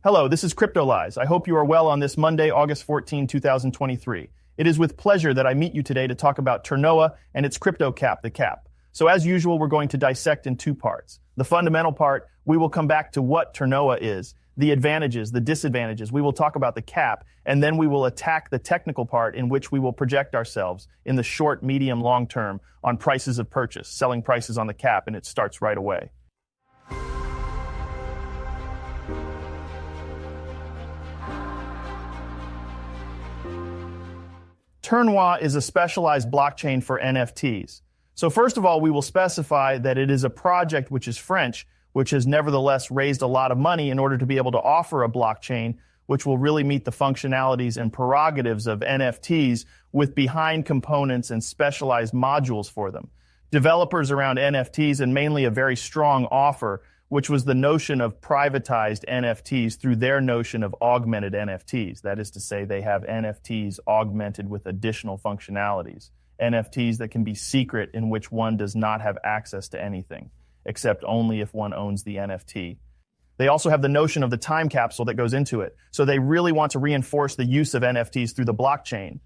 Hello, this is Cryptolyze. I hope you are well on this Monday, August 14, 2023. It is with pleasure that I meet you today to talk about TERNOA and its crypto cap, the cap. So as usual, we're going to dissect in two parts. The fundamental part, we will come back to what TERNOA is, the advantages, the disadvantages. We will talk about the cap, and then we will attack the technical part in which we will project ourselves in the short, medium, long term on prices of purchase, selling prices on the cap, and it starts right away. TERNOA is a specialized blockchain for NFTs. So first of all, we will specify that it is a project which is French, which has nevertheless raised a lot of money in order to be able to offer a blockchain which will really meet the functionalities and prerogatives of NFTs with behind components and specialized modules for them. Developers around NFTs and mainly a very strong offer, which was the notion of privatized NFTs through their notion of augmented NFTs. That is to say, they have NFTs augmented with additional functionalities. NFTs that can be secret in which one does not have access to anything, except only if one owns the NFT. They also have the notion of the time capsule that goes into it. So they really want to reinforce the use of NFTs through the blockchain.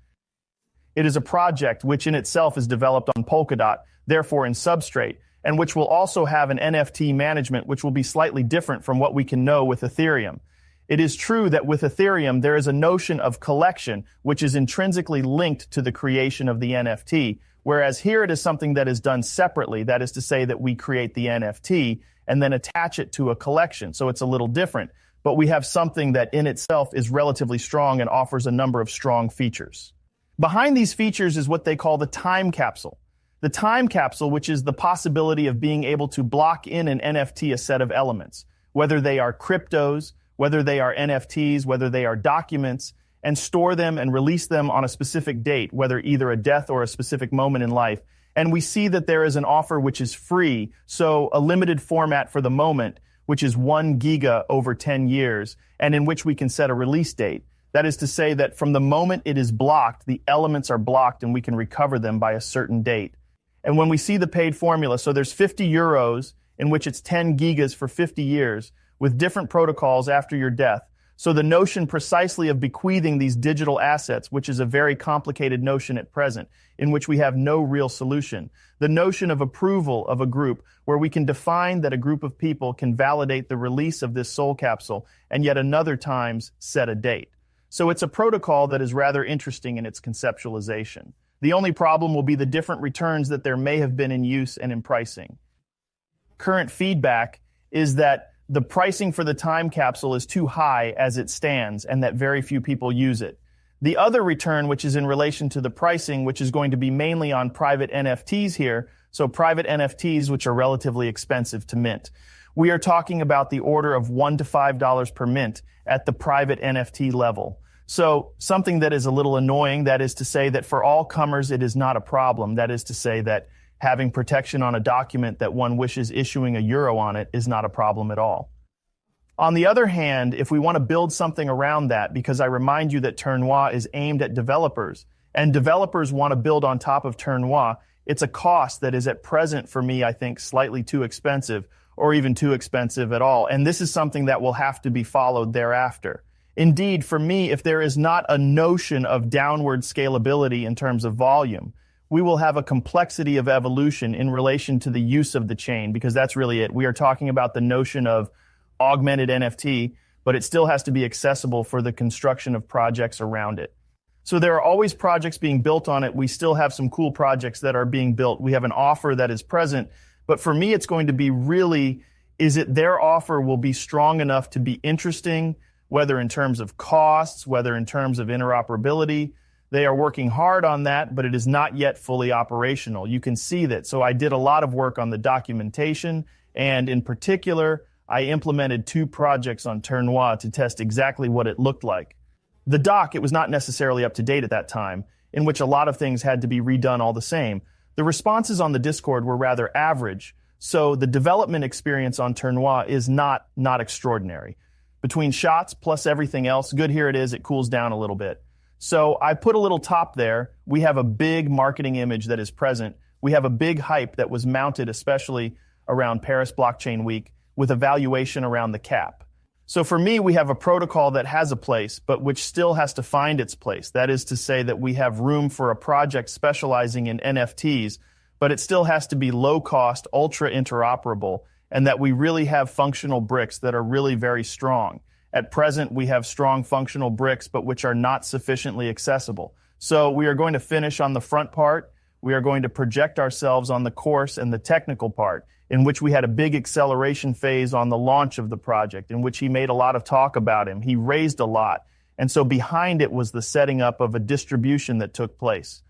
It is a project which in itself is developed on Polkadot, therefore in Substrate, and which will also have an NFT management which will be slightly different from what we can know with Ethereum. It is true that with Ethereum, there is a notion of collection which is intrinsically linked to the creation of the NFT, whereas here it is something that is done separately. That is to say that we create the NFT and then attach it to a collection. So it's a little different, but we have something that in itself is relatively strong and offers a number of strong features. Behind these features is what they call the time capsule. The time capsule, which is the possibility of being able to block in an NFT a set of elements, whether they are cryptos, whether they are NFTs, whether they are documents, and store them and release them on a specific date, whether either a death or a specific moment in life. And we see that there is an offer which is free, so a limited format for the moment, which is 1 giga over 10 years, and in which we can set a release date. That is to say that from the moment it is blocked, the elements are blocked and we can recover them by a certain date. And when we see the paid formula, so there's 50 euros in which it's 10 gigas for 50 years with different protocols after your death. So the notion precisely of bequeathing these digital assets, which is a very complicated notion at present, in which we have no real solution. The notion of approval of a group where we can define that a group of people can validate the release of this soul capsule and yet another times set a date. So it's a protocol that is rather interesting in its conceptualization. The only problem will be the different returns that there may have been in use and in pricing. Current feedback is that the pricing for the time capsule is too high as it stands and that very few people use it. The other return, which is in relation to the pricing, which is going to be mainly on private NFTs here, so private NFTs which are relatively expensive to mint. We are talking about the order of $1 to $5 per mint at the private NFT level. So something that is a little annoying, that is to say that for all comers it is not a problem. That is to say that having protection on a document that one wishes issuing a euro on it is not a problem at all. On the other hand, if we want to build something around that, because I remind you that TERNOA is aimed at developers, and developers want to build on top of TERNOA, it's a cost that is at present for me, I think, slightly too expensive or even too expensive at all. And this is something that will have to be followed thereafter. Indeed, for me, if there is not a notion of downward scalability in terms of volume, we will have a complexity of evolution in relation to the use of the chain, because that's really it. We are talking about the notion of augmented NFT, but it still has to be accessible for the construction of projects around it. So there are always projects being built on it. We still have some cool projects that are being built. We have an offer that is present, but for me, it's going to be really, is it their offer will be strong enough to be interesting, whether in terms of costs, whether in terms of interoperability. They are working hard on that, but it is not yet fully operational. You can see that. So I did a lot of work on the documentation, and in particular, I implemented 2 projects on TERNOA to test exactly what it looked like. The doc, it was not necessarily up to date at that time, in which a lot of things had to be redone all the same. The responses on the Discord were rather average, so the development experience on TERNOA is not extraordinary. Between shots plus everything else, good, here it is, it cools down a little bit. So I put a little top there. We have a big marketing image that is present. We have a big hype that was mounted, especially around Paris Blockchain Week, with a valuation around the cap. So for me, we have a protocol that has a place, but which still has to find its place. That is to say that we have room for a project specializing in NFTs, but it still has to be low cost, ultra interoperable, and that we really have functional bricks that are really very strong. At present, we have strong functional bricks, but which are not sufficiently accessible. So we are going to finish on the front part. We are going to project ourselves on the course and the technical part, in which we had a big acceleration phase on the launch of the project, in which he made a lot of talk about him. He raised a lot. And so behind it was the setting up of a distribution that took place,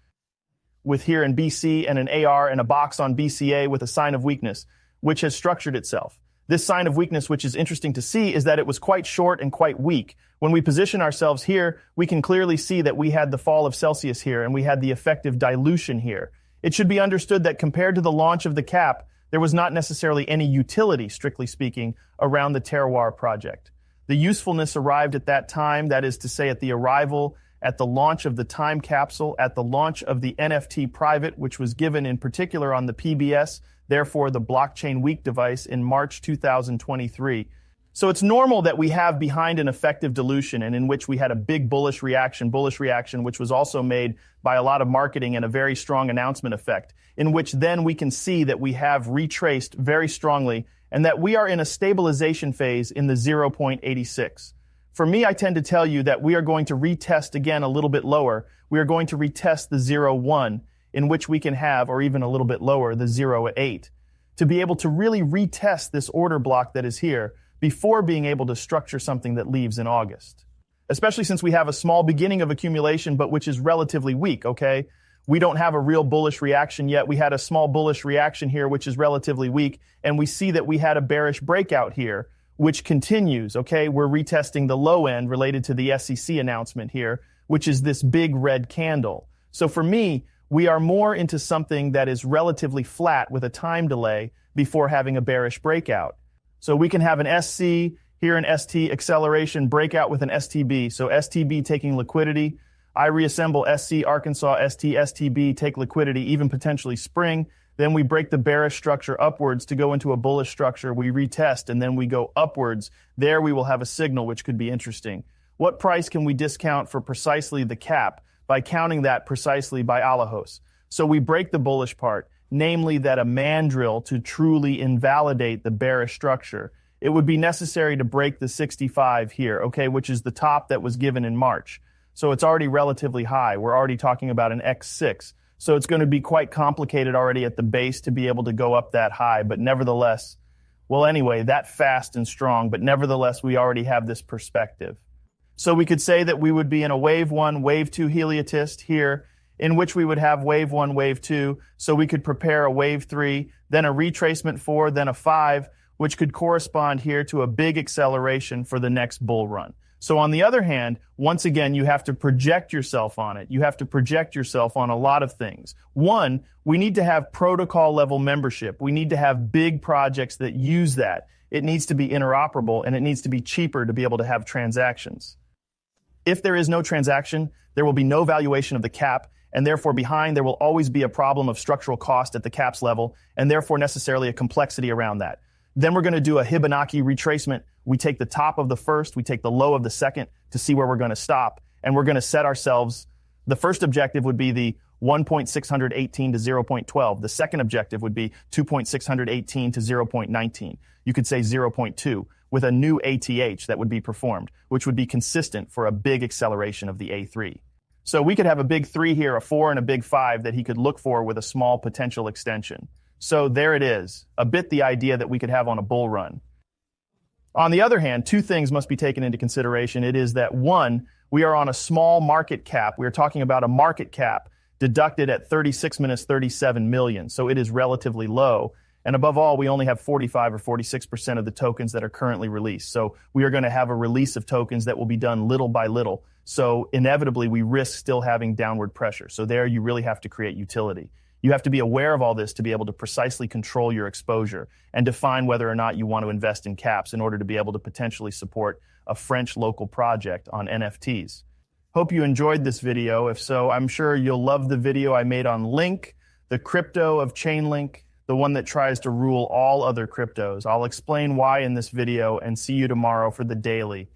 with here an BC and an AR and a box on BCA with a sign of weakness, which has structured itself. This sign of weakness, which is interesting to see, is that it was quite short and quite weak. When we position ourselves here, we can clearly see that we had the fall of Celsius here and we had the effective dilution here. It should be understood that compared to the launch of the cap, there was not necessarily any utility, strictly speaking, around the terroir project. The usefulness arrived at that time, that is to say at the arrival, at the launch of the time capsule, at the launch of the NFT private, which was given in particular on the PBS, therefore the blockchain week device in March 2023. So it's normal that we have behind an effective dilution and in which we had a big bullish reaction, which was also made by a lot of marketing and a very strong announcement effect, in which then we can see that we have retraced very strongly and that we are in a stabilization phase in the 0.86. For me, I tend to tell you that we are going to retest again a little bit lower. We are going to retest the 0.1, in which we can have, or even a little bit lower, the 0.8, to be able to really retest this order block that is here before being able to structure something that leaves in August. Especially since we have a small beginning of accumulation, but which is relatively weak, okay? We don't have a real bullish reaction yet. We had a small bullish reaction here, which is relatively weak, and we see that we had a bearish breakout here, which continues, okay? We're retesting the low end related to the SEC announcement here, which is this big red candle. So for me, we are more into something that is relatively flat with a time delay before having a bearish breakout. So we can have an SC, here an ST acceleration breakout with an STB. So STB taking liquidity. I reassemble SC, Arkansas, ST, STB, take liquidity, even potentially spring. Then we break the bearish structure upwards to go into a bullish structure. We retest and then we go upwards. There we will have a signal which could be interesting. What price can we discount for precisely the cap? By counting that precisely by Alahos. So we break the bullish part, namely that a mandrill to truly invalidate the bearish structure. It would be necessary to break the 65 here, okay, which is the top that was given in March. So it's already relatively high. We're already talking about an X6. So it's going to be quite complicated already at the base to be able to go up that high. But nevertheless, well, anyway, that fast and strong, but nevertheless, we already have this perspective. So we could say that we would be in a wave 1, wave 2 heliotist here, in which we would have wave 1, wave 2. So we could prepare a wave 3, then a retracement 4, then a 5, which could correspond here to a big acceleration for the next bull run. So on the other hand, once again, you have to project yourself on it. You have to project yourself on a lot of things. One, we need to have protocol level membership. We need to have big projects that use that. It needs to be interoperable and it needs to be cheaper to be able to have transactions. If there is no transaction, there will be no valuation of the cap, and therefore behind there will always be a problem of structural cost at the caps level, and therefore necessarily a complexity around that. Then we're going to do a Fibonacci retracement. We take the top of the first, we take the low of the second to see where we're going to stop, and we're going to set ourselves. The first objective would be the 1.618 to 0.12. The second objective would be 2.618 to 0.19. You could say 0.2 with a new ATH that would be performed, which would be consistent for a big acceleration of the A3. So we could have a big 3 here, a 4, and a big 5 that he could look for with a small potential extension. So there it is, a bit the idea that we could have on a bull run. On the other hand, two things must be taken into consideration. It is that, one, we are on a small market cap. We are talking about a market cap deducted at 36 minus 37 million. So it is relatively low. And above all, we only have 45 or 46% of the tokens that are currently released. So we are going to have a release of tokens that will be done little by little. So inevitably, we risk still having downward pressure. So there you really have to create utility. You have to be aware of all this to be able to precisely control your exposure and define whether or not you want to invest in caps in order to be able to potentially support a French local project on NFTs. Hope you enjoyed this video. If so, I'm sure you'll love the video I made on Link, the crypto of Chainlink, the one that tries to rule all other cryptos. I'll explain why in this video and see you tomorrow for the daily.